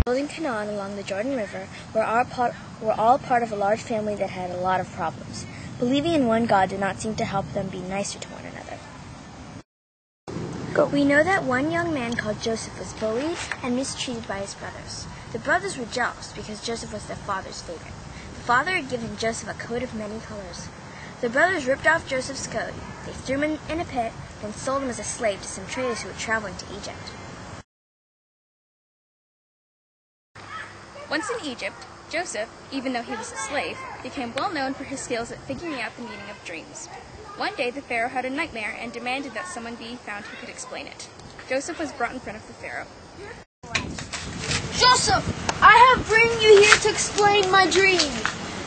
In Canaan along the Jordan River were all part of a large family that had a lot of problems. Believing in one God did not seem to help them be nicer to one another. We know that one young man called Joseph was bullied and mistreated by his brothers. The brothers were jealous because Joseph was their father's favorite. The father had given Joseph a coat of many colors. The brothers ripped off Joseph's coat, they threw him in a pit, and sold him as a slave to some traders who were traveling to Egypt. Once in Egypt, Joseph, even though he was a slave, became well known for his skills at figuring out the meaning of dreams. One day the Pharaoh had a nightmare and demanded that someone be found who could explain it. Joseph was brought in front of the Pharaoh. Joseph, I have bring you here to explain my dream.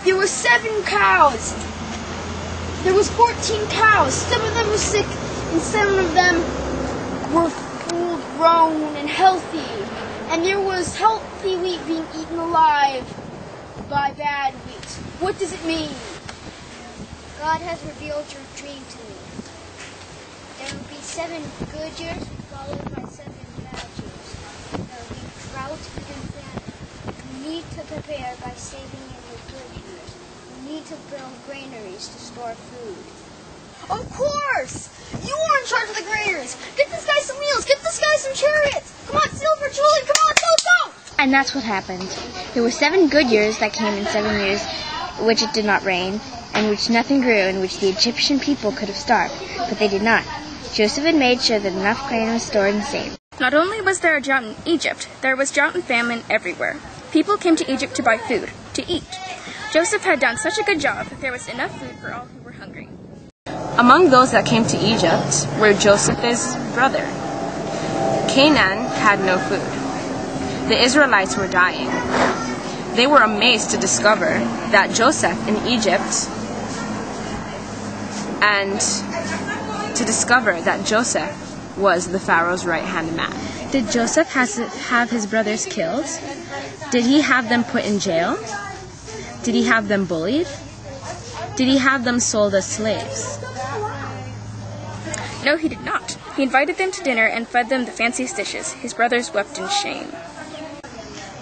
There were 7 cows. There was 14 cows. 7 of them were sick and 7 of them were full grown and healthy. And there was healthy wheat being eaten alive by bad wheat. What does it mean? God has revealed your dream to me. There will be 7 good years followed by 7 bad years. There will be drought and famine. You need to prepare by saving in your good years. You need to build granaries to store food. Of course! You are in charge of the granaries. Get this guy some wheels. Get this guy some chariots. Come on, Silver, Julie, come on, go! And that's what happened. There were 7 good years that came in 7 years which it did not rain, and which nothing grew, in which the Egyptian people could have starved, but they did not. Joseph had made sure that enough grain was stored and saved. Not only was there a drought in Egypt, there was drought and famine everywhere. People came to Egypt to buy food, to eat. Joseph had done such a good job that there was enough food for all who were hungry. Among those that came to Egypt were Joseph's brother. Canaan had no food. The Israelites were dying. They were amazed to discover that Joseph in Egypt and to discover that Joseph was the Pharaoh's right-hand man. Did Joseph have his brothers killed? Did he have them put in jail? Did he have them bullied? Did he have them sold as slaves? No, he did not. He invited them to dinner and fed them the fanciest dishes. His brothers wept in shame.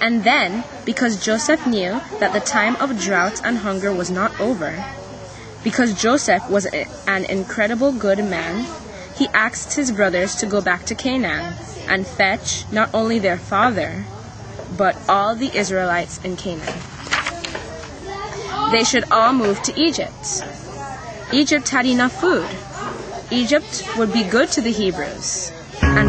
And then, because Joseph knew that the time of drought and hunger was not over, because Joseph was an incredible good man, he asked his brothers to go back to Canaan and fetch not only their father, but all the Israelites in Canaan. They should all move to Egypt. Egypt had enough food. Egypt would be good to the Hebrews. And